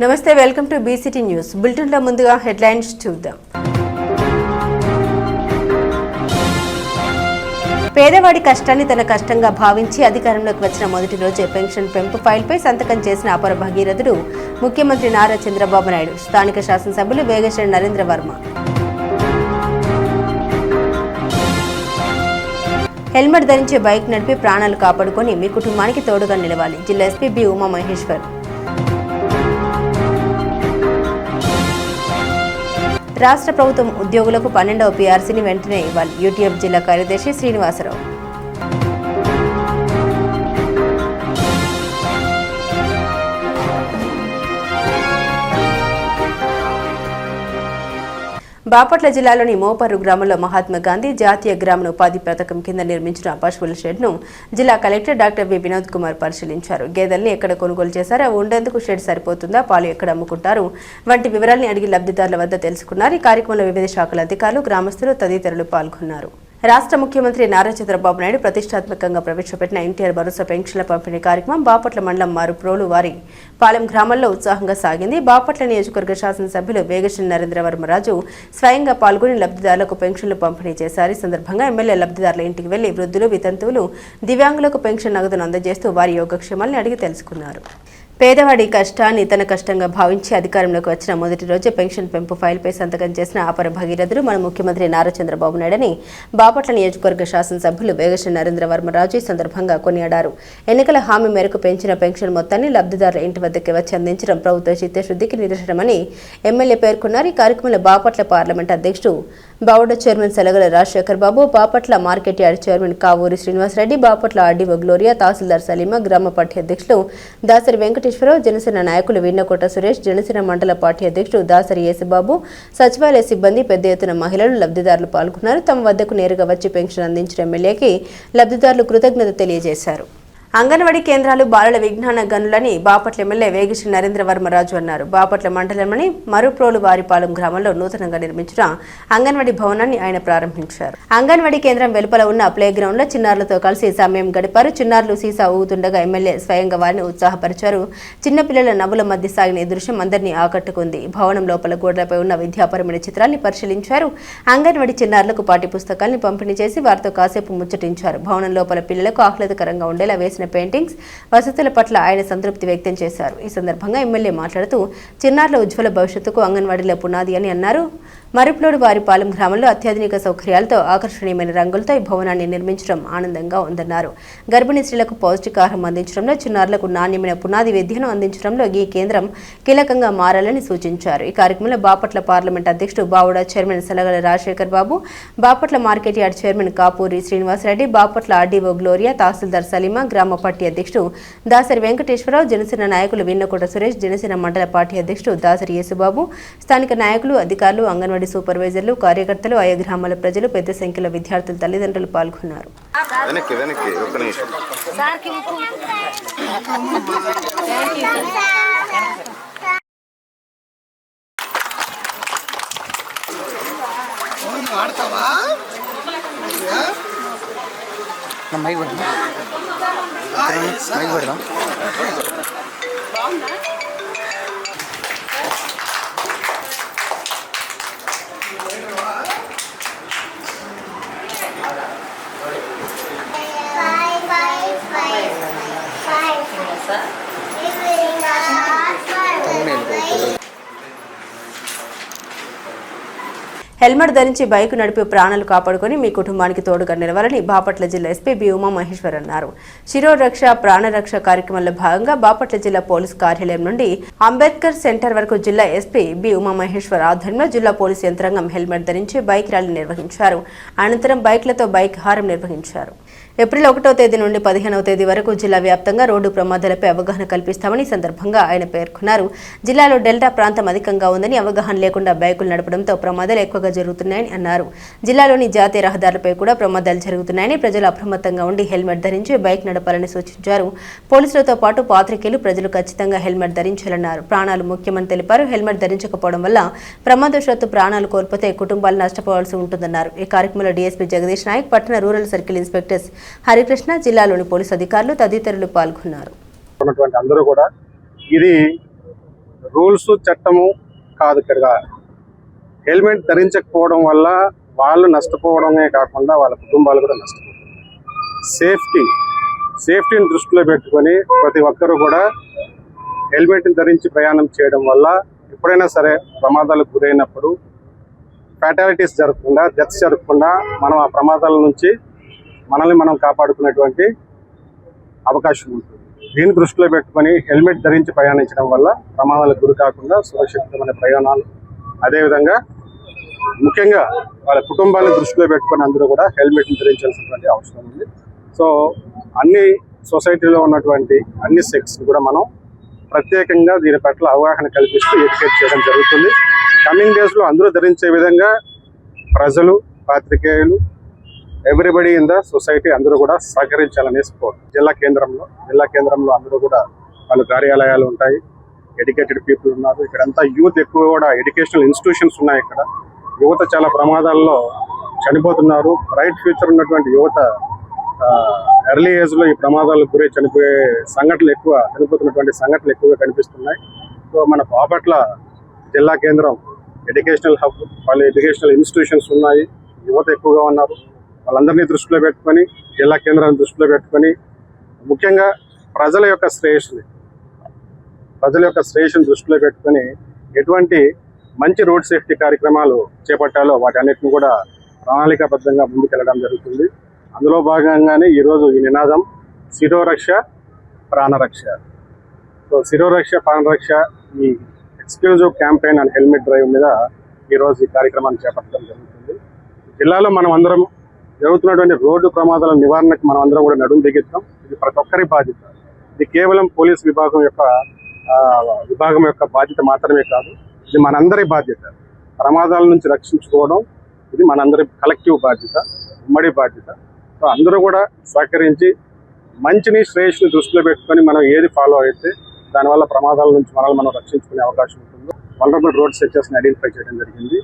నమస్తే, welcome to BCT news bulletin లో ముందుగా హెడ్లైన్స్ చూద్దాం. పేదవాడి కష్టాన్ని తన కష్టంగా భావించి అధికారంలోకి వచ్చిన మొదటి రోజే పెన్షన్ పెంపు ఫైల్పై సంతకం చేసిన అపర భగీరథుడు ముఖ్యమంత్రి నారా చంద్రబాబు నాయుడు. స్థానిక శాసనసభ్యులు వేగశ్రీ నరేంద్ర వర్మ. హెల్మెట్ ధరించి బైక్ నడిపి ప్రాణాలు కాపాడుకొని మీ కుటుంబానికి తోడుగా నిలవాలి. జిల్లా ఎస్పీ బి ఉమామహేశ్వర్. రాష్ట్ర ప్రభుత్వం ఉద్యోగులకు 12వ పీఆర్సీని వెంటనే ఇవ్వాలి. యూటీఎఫ్ జిల్లా కార్యదర్శి శ్రీనివాసరావు. బాపట్ల జిల్లాలోని మోపర్రు గ్రామంలో మహాత్మా గాంధీ జాతీయ గ్రామీణ ఉపాధి పథకం కింద నిర్మించిన పశువుల షెడ్ను జిల్లా collector doctor V Vinod Kumar పరిశీలించారు. గేదెల్ని ఎక్కడ కొనుగోలు చేశారో ఉండేందుకు షెడ్ సరిపోతుందా, పాలు ఎక్కడ అమ్ముకుంటారు వంటి వివరాల్ని అడిగి లబ్ధిదారుల వద్ద తెలుసుకున్నారు. ఈ కార్యక్రమంలో వివిధ శాఖల అధికారులు, గ్రామస్తులు తదితరులు పాల్గొన్నారు. రాష్ట్ర ముఖ్యమంత్రి నారా చంద్రబాబు నాయుడు ప్రతిష్టాత్మకంగా ప్రవేశపెట్టిన ఎన్టీఆర్ భరోసా పెన్షన్ల పంపిణీ కార్యక్రమం బాపట్ల మండలం మారుప్రోలు వారి పాలెం గ్రామంలో ఉత్సాహంగా సాగింది. బాపట్ల నియోజకవర్గ శాసనసభ్యులు వేగశ్రీ నరేంద్ర వర్మరాజు స్వయంగా పాల్గొని లబ్ధిదారులకు పెన్షన్లు పంపిణీ చేశారు. ఈ సందర్భంగా ఎమ్మెల్యే లబ్ధిదారుల ఇంటికి వెళ్లి వృద్ధులు, వితంతువులు, దివ్యాంగులకు పెన్షన్ నగదును అందజేస్తూ వారి యోగక్షేమాలను అడిగి తెలుసుకున్నారు. పేదవాడి కష్టాన్ని తన కష్టంగా భావించి అధికారంలోకి వచ్చిన మొదటి రోజే పెన్షన్ పెంపు ఫైల్పై సంతకం చేసిన అపర భగీరథుడు మన ముఖ్యమంత్రి నారా చంద్రబాబు నాయుడని బాపట్ల నియోజకవర్గ శాసనసభ్యులు వేగశ్రీ నరేంద్ర వర్మరాజు ఈ సందర్భంగా కొనియాడారు. ఎన్నికల హామీ మేరకు పెంచిన పెన్షన్ మొత్తాన్ని లబ్ధిదారుల ఇంటి వద్దకు వచ్చి అందించడం ప్రభుత్వ చిత్తశుద్ధికి నిదర్శనమని ఎమ్మెల్యే పేర్కొన్నారు. ఈ కార్యక్రమంలో బాపట్ల పార్లమెంట్ అధ్యక్షుడు బౌడ chairman Selagala Rajasekhar Babu, Bapatla market yard chairman Kavuri Srinivasareddy, Bapatla RDO Gloria, tahsildar Salima, గ్రామ పార్టీ అధ్యక్షులు దాసరి వెంకటేశ్వరరావు, జనసేన నాయకులు వీణకోట సురేష్, జనసేన మండల పార్టీ అధ్యక్షుడు దాసరి యేసుబాబు, సచివాలయ సిబ్బంది, పెద్ద ఎత్తున మహిళలు, లబ్ధిదారులు పాల్గొన్నారు. తమ వద్దకు నేరుగా వచ్చి పెన్షన్ అందించిన ఎమ్మెల్యేకి లబ్ధిదారులు కృతజ్ఞత తెలియజేశారు. అంగన్వాడీ కేంద్రాలు బాలల విజ్ఞాన గనులని బాపట్ల ఎమ్మెల్యే వేగశ్రీ నరేంద్ర వర్మరాజు అన్నారు. బాపట్ల మండలంలోని మరుప్రోలు వారిపాలెం గ్రామంలో నూతనంగా నిర్మించిన అంగన్వాడీ భవనాన్ని ఆయన ప్రారంభించారు. అంగన్వాడీ కేంద్రం వెలుపల ఉన్న ప్లే గ్రౌండ్ లో చిన్నారులతో కలిసి సమయం గడిపారు. చిన్నారులు సీసా ఊగుతుండగా ఎమ్మెల్యే స్వయంగా వారిని ఉత్సాహపరిచారు. చిన్నపిల్లల నవ్వుల మధ్య సాగిన ఈ దృశ్యం అందరినీ ఆకట్టుకుంది. భవనం లోపల గోడలపై ఉన్న విద్యాపరమైన చిత్రాల్ని పరిశీలించారు. అంగన్వాడీ చిన్నారులకు పాఠ్య పుస్తకాల్ని పంపిణీ చేసి వారితో కాసేపు ముచ్చటించారు. భవనం లోపల పిల్లలకు ఆహ్లాదకరంగా ఉండేలా వేసిన పెయింటింగ్స్, వసతుల పట్ల ఆయన సంతృప్తి వ్యక్తం చేశారు. ఈ సందర్భంగా ఎమ్మెల్యే మాట్లాడుతూ చిన్నారుల ఉజ్వల భవిష్యత్తుకు అంగన్వాడీలో పునాది అని అన్నారు. మరుప్లోడు వారిపాలెం గ్రామంలో అత్యాధునిక సౌకర్యాలతో ఆకర్షణీయమైన రంగులతో ఈ భవనాన్ని నిర్మించడం ఆనందంగా ఉందన్నారు. గర్భిణీ స్త్రీలకు పౌష్టికాహారం అందించడంలో, చిన్నారులకు నాణ్యమైన పునాది విద్యను అందించడంలో ఈ కేంద్రం కీలకంగా మారాలని సూచించారు. ఈ కార్యక్రమంలో బాపట్ల పార్లమెంట్ అధ్యక్షుడు బావుడ chairman Selagala Rajasekhar Babu, Bapatla market yard chairman Kapuri Srinivasareddy, Bapatla RDO Gloria, tahsildar Salima, గ్రామ పార్టీ అధ్యక్షుడు దాసరి వెంకటేశ్వరరావు, జనసేన నాయకులు వీణకోట సురేష్, జనసేన మండల పార్టీ అధ్యక్షుడు దాసరి యేసుబాబు, స్థానిక నాయకులు, అధికారులు, అంగన్వాడీ సూపర్వైజర్లు, కార్యకర్తలు, ఆయా గ్రామాల ప్రజలు, పెద్ద సంఖ్యలో విద్యార్థుల తల్లిదండ్రులు పాల్గొన్నారు. హెల్మెట్ ధరించి బైక్ నడిపి ప్రాణాలు కాపాడుకొని మీ కుటుంబానికి తోడుగా నిలవాలని బాపట్ల జిల్లా ఎస్పీ బి ఉమామహేశ్వర్ అన్నారు. శిరోరక్ష ప్రాణరక్ష కార్యక్రమంలో భాగంగా బాపట్ల జిల్లా పోలీస్ కార్యాలయం నుండి అంబేద్కర్ సెంటర్ వరకు జిల్లా ఎస్పీ బి ఉమామహేశ్వర్ ఆధ్వర్యంలో జిల్లా పోలీసు యంత్రాంగం హెల్మెట్ ధరించి బైక్ ర్యాలీ నిర్వహించారు. అనంతరం బైక్లతో బైక్ హారం నిర్వహించారు. ఏప్రిల్ 1వ తేదీ నుండి 15వ తేదీ వరకు జిల్లా వ్యాప్తంగా రోడ్డు ప్రమాదాలపై అవగాహన కల్పిస్తామని సందర్భంగా ఆయన పేర్కొన్నారు. జిల్లాలో డెల్టా ప్రాంతం అధికంగా ఉందని, అవగాహన లేకుండా బైకులు నడపడంతో ప్రమాదాలు ఎక్కువగా జరుగుతున్నాయని అన్నారు. జిల్లాలోని జాతీయ రహదారులపై కూడా ప్రమాదాలు జరుగుతున్నాయని, ప్రజలు అప్రమత్తంగా ఉండి హెల్మెట్ ధరించి బైక్ నడపాలని సూచించారు. పోలీసులతో పాటు పాత్రికేయులు, ప్రజలు ఖచ్చితంగా హెల్మెట్ ధరించాలన్నారు. ప్రాణాలు ముఖ్యమని తెలిపారు. హెల్మెట్ ధరించకపోవడం వల్ల ప్రమాదవశాత్తు ప్రాణాలు కోల్పోతే కుటుంబాలు నష్టపోవాల్సి ఉంటుందన్నారు. ఈ కార్యక్రమంలో డీఎస్పీ జగదీష్ నాయక్, పట్టణ రూరల్ సర్కిల్ ఇన్స్పెక్టర్ హరికృష్ణ, జిల్లాలోని పోలీసు అధికారులు తదితరులు పాల్గొన్నారు. అందరూ కూడా ఇది రూల్స్ చట్టము కాదు. ఇక్కడ హెల్మెట్ ధరించకపోవడం వల్ల వాళ్ళు నష్టపోవడమే కాకుండా వాళ్ళ కుటుంబాలు కూడా నష్టపోతాయి. సేఫ్టీని దృష్టిలో పెట్టుకొని ప్రతి ఒక్కరూ కూడా హెల్మెట్ని ధరించి ప్రయాణం చేయడం వల్ల ఎప్పుడైనా సరే ప్రమాదాలకు గురైనప్పుడు ఫ్యాటాలిటీస్ జరగకుండా, డెత్స్ జరగకుండా మనం ఆ ప్రమాదాల నుంచి మనల్ని మనం కాపాడుకునేటువంటి అవకాశం ఉంటుంది. దీన్ని దృష్టిలో పెట్టుకొని హెల్మెట్ ధరించి ప్రయాణించడం వల్ల ప్రమాదాలకు గురి కాకుండా సురక్షితమైన ప్రయాణాలు, అదేవిధంగా ముఖ్యంగా వాళ్ళ కుటుంబాలను దృష్టిలో పెట్టుకొని అందరూ కూడా హెల్మెట్ని ధరించాల్సినటువంటి అవసరం ఉంది. సో అన్ని సొసైటీలో ఉన్నటువంటి అన్ని సెక్స్ని కూడా మనం ప్రత్యేకంగా దీని పట్ల అవగాహన కల్పిస్తూ ఎడ్యుకేట్ చేయడం జరుగుతుంది. కమింగ్ డేస్లో అందరూ ధరించే విధంగా ప్రజలు, పాత్రికేయులు, ఎవ్రీబడి ఇన్ ద సొసైటీ అందరూ కూడా సహకరించాలని జిల్లా కేంద్రంలో అందరూ కూడా వాళ్ళ కార్యాలయాలు ఉంటాయి, ఎడ్యుకేటెడ్ పీపుల్ ఉన్నారు. ఇక్కడంతా యూత్ ఎక్కువ కూడా ఎడ్యుకేషనల్ ఇన్స్టిట్యూషన్స్ ఉన్నాయి. ఇక్కడ యువత చాలా ప్రమాదాల్లో చనిపోతున్నారు. బ్రైట్ ఫ్యూచర్ ఉన్నటువంటి యువత ఎర్లీ ఏజ్లో ఈ ప్రమాదాలకు గురై చనిపోతున్నటువంటి సంఘటనలు ఎక్కువగా కనిపిస్తున్నాయి. సో మన బాపట్ల జిల్లా కేంద్రం ఎడ్యుకేషనల్ హబ్, వాళ్ళు ఎడ్యుకేషనల్ ఇన్స్టిట్యూషన్స్ ఉన్నాయి, యువత ఎక్కువగా ఉన్నారు. వాళ్ళందరినీ దృష్టిలో పెట్టుకొని, జిల్లా కేంద్రాన్ని దృష్టిలో పెట్టుకొని, ముఖ్యంగా ప్రజల యొక్క శ్రేయస్సుని దృష్టిలో పెట్టుకొని ఎటువంటి మంచి రోడ్ సేఫ్టీ కార్యక్రమాలు చేపట్టాలో వాటి అన్నిటిని కూడా ప్రణాళికాబద్ధంగా ముందుకెళ్ళడం జరుగుతుంది. అందులో భాగంగానే ఈరోజు ఈ నినాదం శిరోరక్ష ప్రాణరక్ష. సో శిరోరక్ష ప్రాణరక్ష ఈ exclusive campaign and helmet drive మీద ఈరోజు ఈ కార్యక్రమాన్ని చేపట్టడం జరుగుతుంది. జిల్లాలో మనం అందరం జరుగుతున్నటువంటి రోడ్డు ప్రమాదాల నివారణకు మనం అందరం కూడా నడుము బిగిస్తాం. ఇది ప్రతి ఒక్కరి బాధ్యత. ఇది కేవలం పోలీస్ విభాగం యొక్క బాధ్యత మాత్రమే కాదు, ఇది మనందరి బాధ్యత. ప్రమాదాల నుంచి రక్షించుకోవడం ఇది మనందరి కలెక్టివ్ బాధ్యత, ఉమ్మడి బాధ్యత. సో అందరూ కూడా సహకరించి మంచిని, శ్రేయస్సుని దృష్టిలో పెట్టుకొని మనం ఏది ఫాలో అయితే దానివల్ల ప్రమాదాల నుంచి మనల్ని మనం రక్షించుకునే అవకాశం ఉంటుందో వల్నరబుల్ రోడ్ సెక్టర్స్ని ఐడెంటిఫై చేయడం జరిగింది.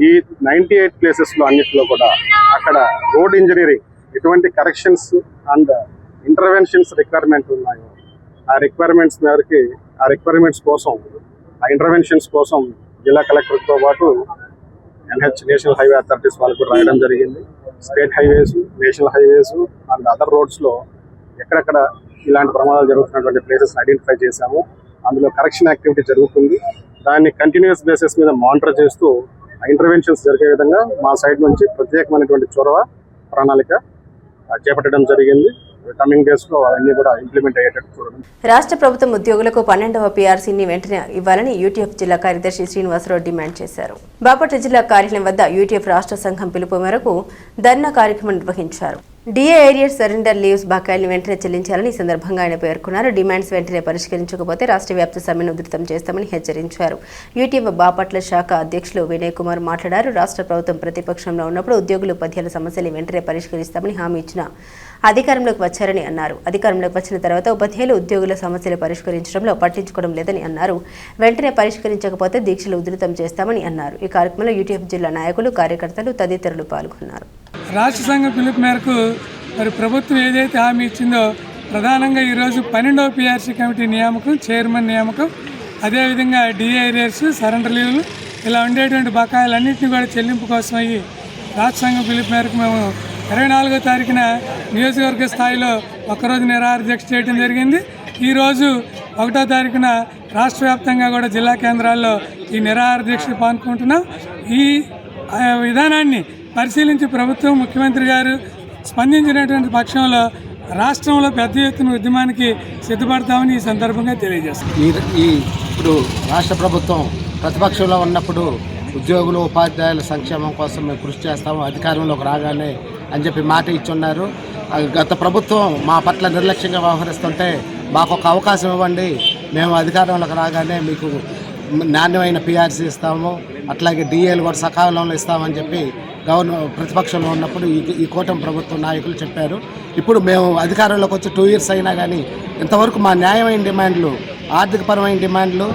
ఈ 98 ప్లేసెస్లో అన్నింటిలో కూడా అక్కడ రోడ్ ఇంజనీరింగ్ ఎటువంటి కరెక్షన్స్ అండ్ ఇంటర్వెన్షన్స్ రిక్వైర్మెంట్ ఉన్నాయో ఆ ఇంటర్వెన్షన్స్ కోసం జిల్లా కలెక్టర్తో పాటు NH నేషనల్ హైవే అథారిటీస్ వాళ్ళకు రాయడం జరిగింది. State highways, national highways and other రోడ్స్లో ఎక్కడెక్కడ ఇలాంటి ప్రమాదాలు జరుగుతున్నటువంటి ప్లేసెస్ ఐడెంటిఫై చేశాము. అందులో కరెక్షన్ యాక్టివిటీ జరుగుతుంది. దాన్ని కంటిన్యూస్ బేసిస్ మీద మానిటర్ చేస్తూ ఇంటర్వెన్షన్స్ జరిగే విధంగా మా సైడ్ నుంచి ప్రత్యేకమైనటువంటి చొరవ ప్రణాళిక చేపట్టడం జరిగింది. కమింగ్ డేస్ లో అవన్నీ కూడా ఇంప్లిమెంట్ అయ్యేటట్టు చూడడం. రాష్ట్ర ప్రభుత్వం ఉద్యోగులకు 12వ PRCని వెంటనే ఇవ్వాలని UTF జిల్లా కార్యదర్శి శ్రీనివాసరావు డిమాండ్ చేశారు. బాపట్ల జిల్లా కార్యాలయం వద్ద UTF రాష్ట్ర సంఘం పిలుపు మేరకు ధర్నా కార్యక్రమం నిర్వహించారు. DA ఏరియర్స్ సరెండర్ లీవ్స్ బకాయిల్ని వెంటనే చెల్లించాలని ఈ సందర్భంగా ఆయన పేర్కొన్నారు. డిమాండ్స్ వెంటనే పరిష్కరించకపోతే రాష్ట్ర వ్యాప్త సమ్మెను ఉధృతం చేస్తామని హెచ్చరించారు. UTF బాపట్ల శాఖ అధ్యక్షులు వినయ్ కుమార్ మాట్లాడారు. రాష్ట్ర ప్రభుత్వం ప్రతిపక్షంలో ఉన్నప్పుడు ఉద్యోగులు, ఉపాధ్యాయుల సమస్యలు వెంటనే పరిష్కరిస్తామని హామీ ఇచ్చిన అధికారంలోకి వచ్చారని అన్నారు. అధికారంలోకి వచ్చిన తర్వాత ఉపాధ్యాయులు, ఉద్యోగుల సమస్యలు పరిష్కరించడంలో పట్టించుకోవడం లేదని అన్నారు. వెంటనే పరిష్కరించకపోతే దీక్షలు ఉధృతం చేస్తామని అన్నారు. ఈ కార్యక్రమంలో UTF జిల్లా నాయకులు, కార్యకర్తలు తదితరులు పాల్గొన్నారు. రాష్ట్ర సంఘ పిలుపు మేరకు మరి ప్రభుత్వం ఏదైతే హామీ ఇచ్చిందో ప్రధానంగా ఈరోజు 12వ PRC కమిటీ నియామకం, చైర్మన్ నియామకం, అదేవిధంగా DA ఏరియర్స్, సరెండర్ లీవ్లు ఇలా ఉండేటువంటి బకాయిలన్నింటినీ కూడా చెల్లింపు కోసం అయ్యి రాష్ట్ర సంఘం పిలుపు మేరకు మేము 24వ తారీఖున నియోజకవర్గ స్థాయిలో ఒక్కరోజు నిరాహార దీక్ష చేయడం జరిగింది. ఈరోజు 1వ తారీఖున రాష్ట్ర వ్యాప్తంగా కూడా జిల్లా కేంద్రాల్లో ఈ నిరాహార దీక్షలు పాల్గొంటున్నాం. ఈ విధానాన్ని పరిశీలించి ప్రభుత్వం, ముఖ్యమంత్రి గారు స్పందించినటువంటి పక్షంలో రాష్ట్రంలో పెద్ద ఎత్తున ఉద్యమానికి సిద్ధపడతామని ఈ సందర్భంగా తెలియజేస్తాం. ఇప్పుడు రాష్ట్ర ప్రభుత్వం ప్రతిపక్షంలో ఉన్నప్పుడు ఉద్యోగులు, ఉపాధ్యాయుల సంక్షేమం కోసం మేము కృషి చేస్తాము, అధికారంలోకి రాగానే అని చెప్పి మాట ఇచ్చున్నారు. గత ప్రభుత్వం మా పట్ల నిర్లక్ష్యంగా వ్యవహరిస్తుంటే మాకు ఒక అవకాశం ఇవ్వండి, మేము అధికారంలోకి రాగానే మీకు నాణ్యమైన PRC ఇస్తాము, అట్లాగే DAలు కూడా సకాలంలో ఇస్తామని చెప్పి ప్రతిపక్షంలో ఉన్నప్పుడు ఈ కూటమి ప్రభుత్వ నాయకులు చెప్పారు. ఇప్పుడు మేము అధికారంలోకి వచ్చి 2 years అయినా కానీ ఇంతవరకు మా న్యాయమైన డిమాండ్లు, ఆర్థికపరమైన డిమాండ్లు,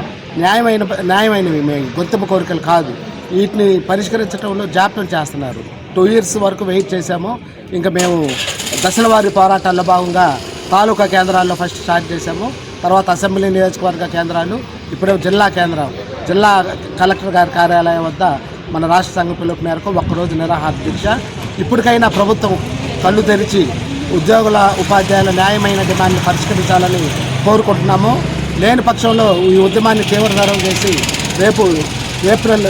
న్యాయమైనవి మేము గొంతుమ కోరికలు కాదు, వీటిని పరిష్కరించడంలో జాప్యం చేస్తున్నారు. 2 years వరకు వెయిట్ చేశాము. ఇంకా మేము దశల వారీ పోరాటాల్లో భాగంగా తాలూకా కేంద్రాల్లో ఫస్ట్ స్టార్ట్ చేశాము, తర్వాత అసెంబ్లీ నియోజకవర్గ కేంద్రాలు, ఇప్పుడే జిల్లా కేంద్రం జిల్లా కలెక్టర్ గారి కార్యాలయం వద్ద మన రాష్ట్ర సంఘం పిలుపు మేరకు ఒక్కరోజు నిరాహార దీక్ష. ఇప్పటికైనా ప్రభుత్వం కళ్ళు తెరిచి ఉద్యోగుల ఉపాధ్యాయుల న్యాయమైన డిమాండ్ని పరిష్కరించాలని కోరుకుంటున్నాము. లేని పక్షంలో ఈ ఉద్యమాన్ని తీవ్రతరం చేసి రేపు ఏప్రిల్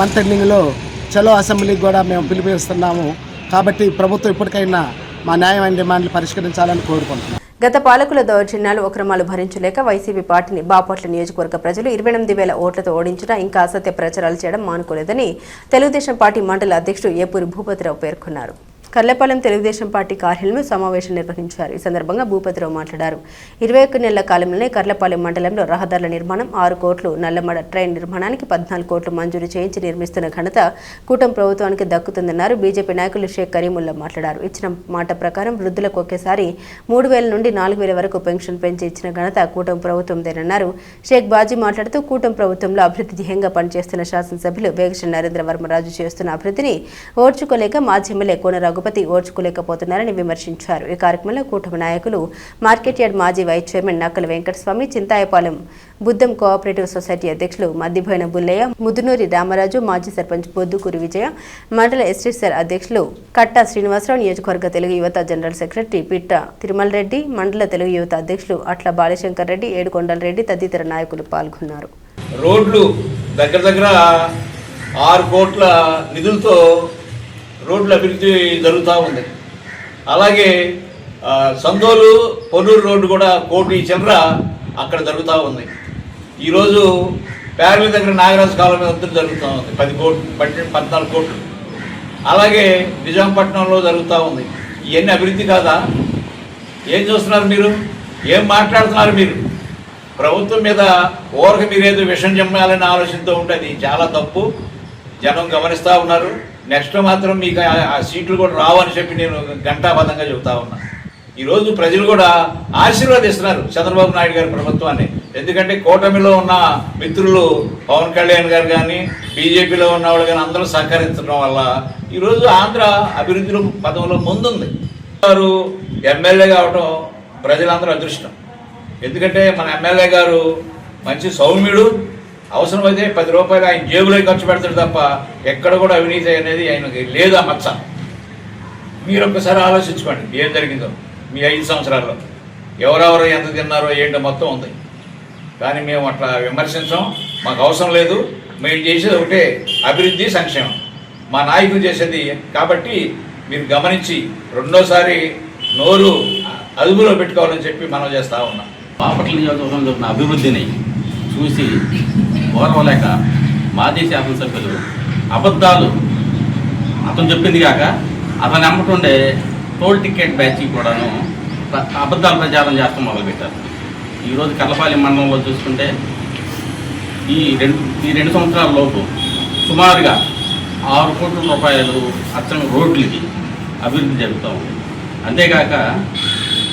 మంత్ ఎండింగ్లో చలో అసెంబ్లీకి కూడా మేము పిలుపునిస్తున్నాము. కాబట్టి ప్రభుత్వం ఇప్పటికైనా మా న్యాయమైన డిమాండ్లు పరిష్కరించాలని కోరుకుంటున్నాం. గత పాలకుల దౌర్జన్యాలు అక్రమాలు భరించలేక వైసీపీ పార్టీని బాపట్ల నియోజకవర్గ ప్రజలు 28,000 ఓట్లతో ఓడించినా ఇంకా అసత్య ప్రచారాలు చేయడం మానుకోలేదని తెలుగుదేశం పార్టీ మండల అధ్యక్షుడు ఏపూరి భూపతిరావు పేర్కొన్నారు. కర్లపాలెం తెలుగుదేశం పార్టీ కార్యాలయంలో సమావేశం నిర్వహించారు. ఈ సందర్భంగా భూపతిరావు మాట్లాడారు. 21 నెలల కాలంలోనే కర్లపాలెం మండలంలో రహదారుల నిర్మాణం 6 కోట్లు, నల్లమడ ట్రైన్ నిర్మాణానికి 14 కోట్లు మంజూరు చేయించి నిర్మిస్తున్న ఘనత కూటమి ప్రభుత్వానికి దక్కుతుందన్నారు. బీజేపీ నాయకులు షేక్ కరీముల్లా మాట్లాడారు. ఇచ్చిన మాట ప్రకారం వృద్ధులకు ఒకేసారి 3,000 నుండి 4,000 వరకు పెన్షన్ పెంచి ఇచ్చిన ఘనత కూటమి ప్రభుత్వందేనన్నారు. షేక్ బాజీ మాట్లాడుతూ కూటమి ప్రభుత్వంలో అభివృద్ధి ధ్యేయంగా పనిచేస్తున్న శాసనసభ్యులు వేగశ్రీ నరేంద్ర వర్మరాజు చేస్తున్న అభివృద్ధిని ఓర్చుకోలేక మాజీ ఎమ్మెల్యే కోన రఘుపతి ఓర్చుకోలేకపోతున్నారని విమర్శించారు. ఈ కార్యక్రమంలో కూటమి నాయకులు మార్కెట్ యార్డ్ మాజీ వైస్ చైర్మన్ నక్కల వెంకటస్వామి, చింతాయపాలెం బుద్ధం కోఆపరేటివ్ సొసైటీ అధ్యక్షులు మద్దిబోయిన బుల్లయ్య, ముదునూరి రామరాజు, మాజీ సర్పంచ్ బొద్దుకూరి విజయ, మండల ఎస్టీసీఆర్ అధ్యక్షులు కట్టా శ్రీనివాసరావు, నియోజకవర్గ తెలుగు యువత జనరల్ సెక్రటరీ పిట్ట తిరుమల రెడ్డి, మండల తెలుగు యువత అధ్యక్షులు అట్ల బాలశంకర్ రెడ్డి, ఏడుకొండల రెడ్డి తదితర నాయకులు పాల్గొన్నారు. రోడ్లు దగ్గర 6 కోట్ల నిధులతో రోడ్ల అభివృద్ధి జరుగుతూ ఉంది. అలాగే సందోలు పొన్నూరు రోడ్డు కూడా 1 కోటి చిల్లర అక్కడ జరుగుతూ ఉంది. ఈరోజు పేర్ల దగ్గర నాగరాజు కాలం మీద అంతా జరుగుతూ ఉంది 14 కోట్లు. అలాగే నిజాంపట్నంలో జరుగుతూ ఉంది. ఇవన్నీ అభివృద్ధి కాదా? ఏం చూస్తున్నారు మీరు? ఏం మాట్లాడుతున్నారు మీరు? ప్రభుత్వం మీద ఓరక మీరేదో విషం జమ్మాలని ఆలోచనతో ఉంటుంది. చాలా తప్పు. జనం గమనిస్తూ ఉన్నారు. నెక్స్ట్ మాత్రం మీకు ఆ సీట్లు కూడా రావని చెప్పి నేను ఘంటాబద్ధంగా చెబుతా ఉన్నా. ఈరోజు ప్రజలు కూడా ఆశీర్వాదిస్తున్నారు చంద్రబాబు నాయుడు గారి ప్రభుత్వాన్ని. ఎందుకంటే కూటమిలో ఉన్న మిత్రులు పవన్ కళ్యాణ్ గారు కానీ బీజేపీలో ఉన్న వాళ్ళు కానీ అందరూ సహకరించడం వల్ల ఈరోజు ఆంధ్ర అభివృద్ధిలో పదంలో ముందుంది. వారు ఎమ్మెల్యే కావటం ప్రజలందరూ అదృష్టం. ఎందుకంటే మన ఎమ్మెల్యే గారు మంచి సౌమ్యుడు. అవసరమైతే 10 రూపాయలు ఆయన జేబులో ఖర్చు పెడతాడు తప్ప ఎక్కడ కూడా అవినీతి అనేది ఆయనకి లేదా మచ్చ. మీరు ఒక్కసారి ఆలోచించుకోండి ఏం జరిగిందో మీ 5 సంవత్సరాల్లో. ఎవరెవరు ఎంత తిన్నారో ఏంటో మొత్తం ఉంది. కానీ మేము అట్లా విమర్శించాం. మాకు అవసరం లేదు. మేము చేసేది ఒకటే అభివృద్ధి, సంక్షేమం. మా నాయకులు చేసేది. కాబట్టి మీరు గమనించి రెండోసారి నోరు అదుపులో పెట్టుకోవాలని చెప్పి మనం చేస్తూ ఉన్నాం. బాపట్ల నియోజకవర్గంలో ఉన్న అభివృద్ధిని చూసి ఓర్వలేక మాజీ శాసనసభ్యులు అబద్ధాలు అతను చెప్పింది కాక అతను అమ్మటుండే టోల్ టికెట్ బ్యాచ్ కూడాను అబద్ధాలు ప్రచారం చేస్తూ మొదలుపెట్టారు. ఈరోజు కర్లపాలెం మండలంలో చూసుకుంటే ఈ 2 సంవత్సరాల లోపు సుమారుగా 6 కోట్ల రూపాయలు అచ్చం రోడ్లకి అభివృద్ధి జరుగుతూ ఉంది. అంతేకాక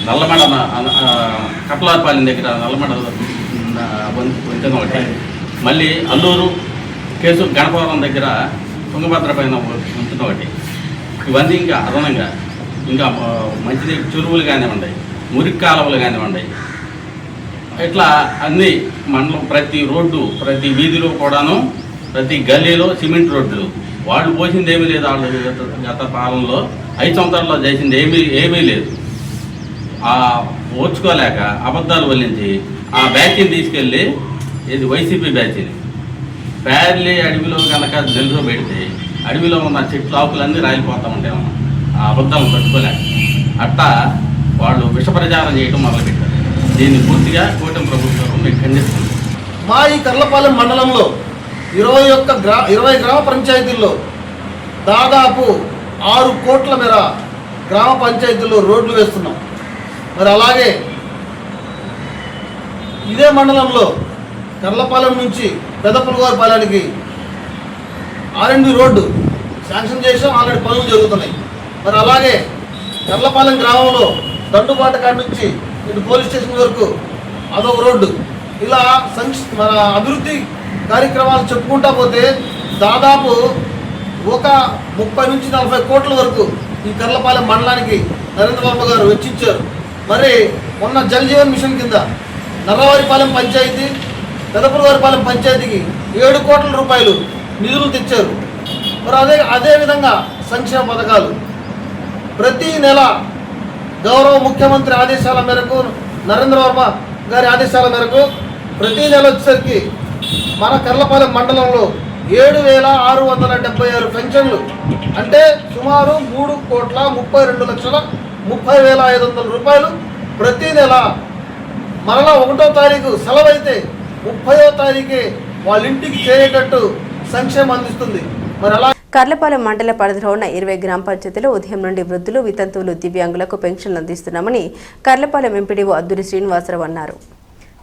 నల్లమడ కట్లపాలెం దగ్గర నల్లమడ వంతెన ఒకటి, మళ్ళీ అల్లూరు కేసు గణపవరం దగ్గర తుంగభద్ర పైన వంతెన ఒకటి. ఇవన్నీ ఇంకా అదనంగా ఇంకా మంచినీటి చెరువులు కానివ్వండి, మురికి కాలువలు కానివ్వండి, ఇట్లా అన్ని మండలం ప్రతి రోడ్డు ప్రతి వీధిలో కూడాను ప్రతి గల్లీలో సిమెంట్ రోడ్లు. వాళ్ళు పోసింది ఏమీ లేదు. వాళ్ళు గత పాలనలో 5 సంవత్సరాల్లో చేసింది ఏమీ లేదు. ఓర్చుకోలేక అబద్ధాలు వల్లించి ఆ బ్యాచ్ని తీసుకెళ్ళి ఇది వైసీపీ బ్యాచ్ని ప్యార్లీ అడవిలో కనుక నిల్వ పెడితే అడవిలో ఉన్న చెట్లు ఆకులన్నీ రాలిపోతూ ఉంటాయి. ఆ అబద్ధాలను తట్టుకోలేక అట్టా వాళ్ళు విష ప్రచారం చేయడం మొదలుపెట్టారు. దీన్ని పూర్తిగా కూటమి ప్రభుత్వం మేము ఖండిస్తుంది. మా ఈ కర్లపాలెం మండలంలో 20 గ్రామ పంచాయతీల్లో దాదాపు 6 కోట్ల మేర గ్రామ పంచాయతీల్లో రోడ్లు వేస్తున్నాం. మరి అలాగే ఇదే మండలంలో కర్లపాలెం నుంచి పెదపులగోరపాలెనికి R&B రోడ్డు శాంక్షన్ చేసాం. ఆల్రెడీ పనులు జరుగుతున్నాయి. మరి అలాగే కర్లపాలెం గ్రామంలో దండుబాట కాడి నుంచి ఇటు పోలీస్ స్టేషన్ వరకు అదొక రోడ్డు. ఇలా మన అభివృద్ధి కార్యక్రమాలు చెప్పుకుంటా పోతే దాదాపు ఒక 30 నుంచి 40 కోట్ల వరకు ఈ కర్లపాలెం మండలానికి నరేంద్ర వర్మ గారు వెచ్చించారు. మరి మొన్న జల్ జీవన్ మిషన్ కింద నర్రవారిపాలెం పంచాయతీ, పెదపులవారిపాలెం పంచాయతీకి 7 కోట్ల రూపాయలు నిధులు తెచ్చారు. మరి అదేవిధంగా సంక్షేమ పథకాలు ప్రతి నెల గౌరవ ముఖ్యమంత్రి ఆదేశాల మేరకు, నరేంద్ర వర్మ గారి ఆదేశాల మేరకు ప్రతి నెల వచ్చేసరికి మన కర్లపాలెం మండలంలో 7,676 పెన్షన్లు, అంటే సుమారు 3,32,30,500 రూపాయలు ప్రతి నెల. మరలా 1వ తారీఖు సెలవు అయితే 30వ తారీఖే వాళ్ళ ఇంటికి చేరేటట్టు సంక్షేమం అందిస్తుంది. మరి అలా కర్లపాలెం మండల పరిధిలో ఉన్న 20 గ్రామ పంచాయతీలో ఉదయం నుండి వృద్ధులు, వితంతువులు, దివ్యాంగులకు పెన్షన్లు అందిస్తున్నామని కర్లపాలెం ఎంపీడీఓ అద్దూరి శ్రీనివాసరావు అన్నారు.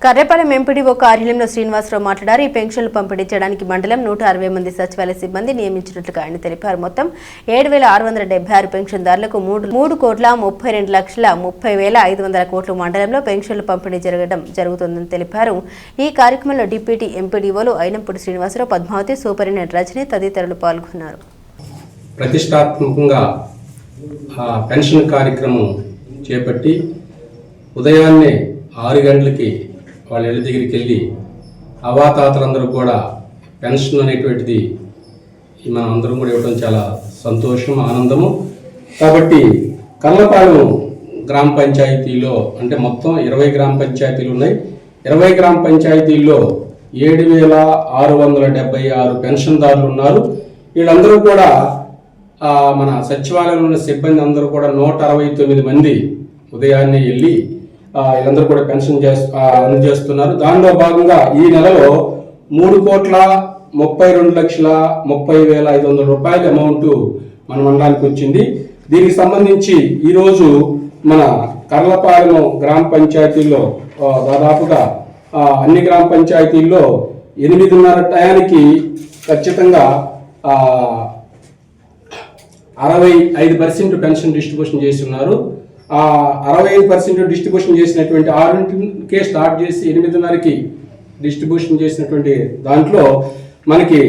కర్లపాలెం ఎంపీడీఓ కార్యాలయంలో శ్రీనివాసరావు మాట్లాడారు. ఈ పెన్షన్లు పంపిణీ చేయడానికి మండలం 160 మంది సచివాలయ సిబ్బంది నియమించినట్లుగా ఆయన తెలిపారు. మొత్తం 7,676 పెన్షన్దారులకు 3,32,30,500 కోట్లు మండలంలో పెన్షన్లు పంపిణీ జరుగుతుందని తెలిపారు. ఈ కార్యక్రమంలో డిప్యూటీ ఎంపీడీఓలు అయినంపూడి శ్రీనివాసరావు, పద్మావతి, సూపరింటెండెంట్ రజని తదితరులు పాల్గొన్నారు. ప్రతిష్టాత్మకంగా పెన్షన్ కార్యక్రమం చేపట్టి ఉదయాన్నే 6 గంటలకి వాళ్ళ ఇళ్ళ దగ్గరికి వెళ్ళి అవాతాతలందరూ కూడా పెన్షన్ అనేటువంటిది మనం అందరం కూడా ఇవ్వడం చాలా సంతోషం, ఆనందము. కాబట్టి కర్లపాలెం గ్రామ పంచాయతీలో అంటే మొత్తం 20 గ్రామ పంచాయతీలు ఉన్నాయి. 20 గ్రామ పంచాయతీల్లో 7,676 పెన్షన్దారులు ఉన్నారు. వీళ్ళందరూ కూడా మన సచివాలయంలో ఉన్న సిబ్బంది అందరూ కూడా 169 మంది ఉదయాన్నే వెళ్ళి వీళ్ళందరూ కూడా పెన్షన్ అందజేస్తున్నారు. దానిలో భాగంగా ఈ నెలలో 3,32,30,500 రూపాయల అమౌంట్ మన మండలానికి వచ్చింది. దీనికి సంబంధించి ఈరోజు మన కర్లపాలెం గ్రామ పంచాయతీల్లో దాదాపుగా అన్ని గ్రామ పంచాయతీల్లో 8:30 టయానికి ఖచ్చితంగా 65% పెన్షన్ డిస్ట్రిబ్యూషన్ చేసి ఉన్నారు. 65% డిస్ట్రిబ్యూషన్ చేసినటువంటి 6కే స్టార్ట్ చేసి 8:30కి డిస్ట్రిబ్యూషన్ చేసినటువంటి దాంట్లో మనకి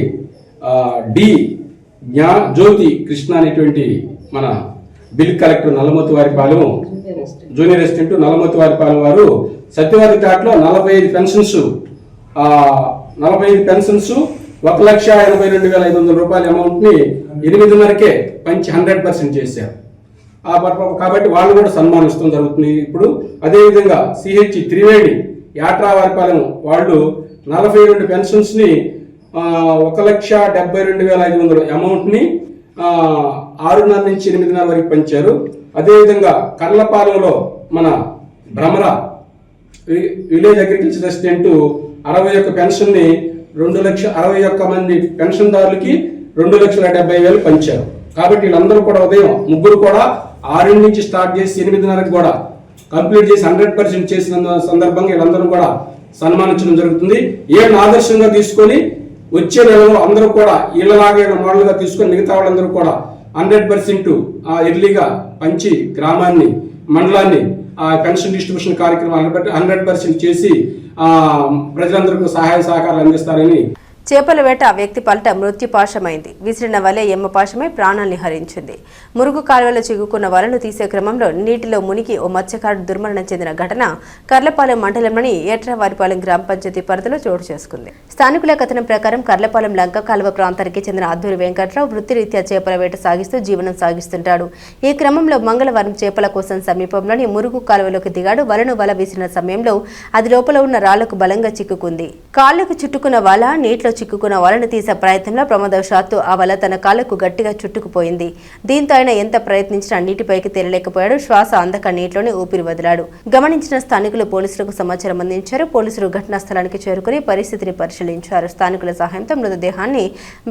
జ్యోతి కృష్ణ అనేటువంటి మన bill collector Nallamothuvaripalem junior assistant Nallamothuvaripalem వారు సత్యవాది ఘాట్లో 45 పెన్షన్స్ 1,82,500 రూపాయల అమౌంట్ని 8:30కే పంచి 100% చేశారు. కాబట్టి వాళ్ళు కూడా సన్మానిస్తూ జరుగుతుంది. ఇప్పుడు అదేవిధంగా సిహెచ్ త్రివేణి యాట్రావారిపాలెం వాళ్ళు 42 పెన్షన్స్ని 1,72,500 అమౌంట్ని 6:30 నుంచి 8:30 వరకు పంచారు. అదేవిధంగా కర్లపాలెంలో మన భ్రమర విలేజ్ అగ్రికల్చర్ అసిస్టెంట్ 61 పెన్షన్ని 2,61 మంది పెన్షన్దారులకి 2,70,000 పంచారు. కాబట్టి వీళ్ళందరూ కూడా ఉదయం ముగ్గురు కూడా 6 నుంచి స్టార్ట్ చేసి 8:30కి కూడా కంప్లీట్ చేసి 100% చేసిన సందర్భంగా వీళ్ళందరూ కూడా సన్మానించడం జరుగుతుంది. ఏళ్ళని ఆదర్శంగా తీసుకొని వచ్చే నెలలో అందరూ కూడా ఇళ్ళలాగే మోడల్గా తీసుకొని మిగతా వాళ్ళందరూ కూడా 100% ఎర్లీగా పంచి గ్రామాన్ని, మండలాన్ని పెన్షన్ డిస్ట్రిబ్యూషన్ కార్యక్రమాలు 100% చేసి ప్రజలందరికీ సహాయ సహకారాలు అందిస్తారని. చేపల వేట వ్యక్తి పల్ట మృత్యుపాశమైంది. విసిరిన వలె ఎమ్మపాశమై ప్రాణాల్ని హరించింది. మురుగు కాలువలో చిక్కుకున్న వలను తీసే క్రమంలో నీటిలో మునిగి ఓ మత్స్యకారుడు దుర్మరణం చెందిన ఘటన కర్లపాలెం మండలంలోని ఏట్రావారిపాలెం గ్రామ పంచాయతీ పరిధిలో చోటు చేసుకుంది. స్థానికుల కథనం ప్రకారం కర్లపాలెం లంక కాలువ ప్రాంతానికి చెందిన అద్దూరి వెంకట్రావు వృత్తిరీత్యా చేపల వేట సాగిస్తూ జీవనం సాగిస్తుంటాడు. ఈ క్రమంలో మంగళవారం చేపల కోసం సమీపంలోని మురుగు కాలువలోకి దిగాడు. వల విసిరిన సమయంలో అది లోపల ఉన్న రాళ్లకు బలంగా చిక్కుకుంది. కాళ్లకు చుట్టుకున్న వల నీటిలో చిక్కుకున్న వలను తీసే ప్రయత్నంలో ప్రమాదవశాత్తు ఆ వల తన కాళ్లకు గట్టిగా చుట్టుకుపోయింది. దీంతో ఆయన ఎంత ప్రయత్నించినా నీటిపైకి తేలలేకపోయాడు. శ్వాస అందక నీటిలోనే ఊపిరి వదిలాడు. గమనించిన స్థానికులు పోలీసులకు సమాచారం అందించారు. పోలీసులు ఘటనా స్థలానికి చేరుకుని పరిస్థితిని పరిశీలించారు. స్థానికుల సహాయంతో మృతదేహాన్ని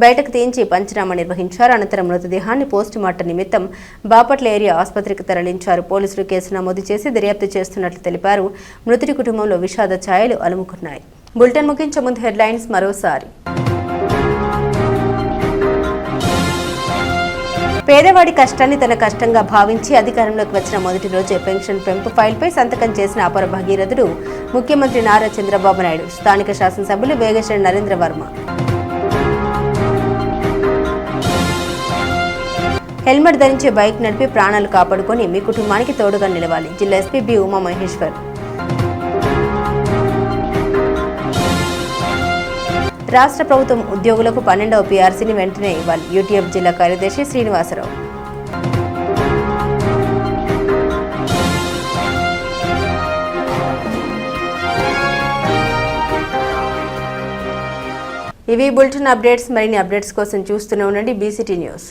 బయటకు తీయించి పంచనామా నిర్వహించారు. అనంతరం మృతదేహాన్ని పోస్టుమార్టం నిమిత్తం బాపట్ల ఏరియా ఆసుపత్రికి తరలించారు. పోలీసులు కేసు నమోదు చేసి దర్యాప్తు చేస్తున్నట్లు తెలిపారు. మృతుడి కుటుంబంలో విషాద ఛాయలు అలుముకున్నాయి. బులెటిన్ ముగించే ముందు హెడ్లైన్స్ మరోసారి. పేదవాడి కష్టాన్ని తన కష్టంగా భావించి అధికారంలోకి వచ్చిన మొదటి రోజే పెన్షన్ పెంపు ఫైల్పై సంతకం చేసిన అపర భగీరథుడు ముఖ్యమంత్రి నారా చంద్రబాబు నాయుడు. స్థానిక శాసనసభ్యులు వేగేశ్వరి నరేంద్ర వర్మ. హెల్మెట్ ధరించి బైక్ నడిపి ప్రాణాలు కాపాడుకొని మీ కుటుంబానికి తోడుగా నిలవాలి. జిల్లా ఎస్పీ బి ఉమామహేశ్వర్. రాష్ట్ర ప్రభుత్వం ఉద్యోగులకు 12వ పీఆర్సీని వెంటనే ఇవ్వాలి. యూటీఎఫ్ జిల్లా కార్యదర్శి శ్రీనివాసరావు. ఇవి బులెటిన్ అప్డేట్స్. మరిన్ని అప్డేట్స్ కోసం చూస్తూనే ఉండండి BCT న్యూస్.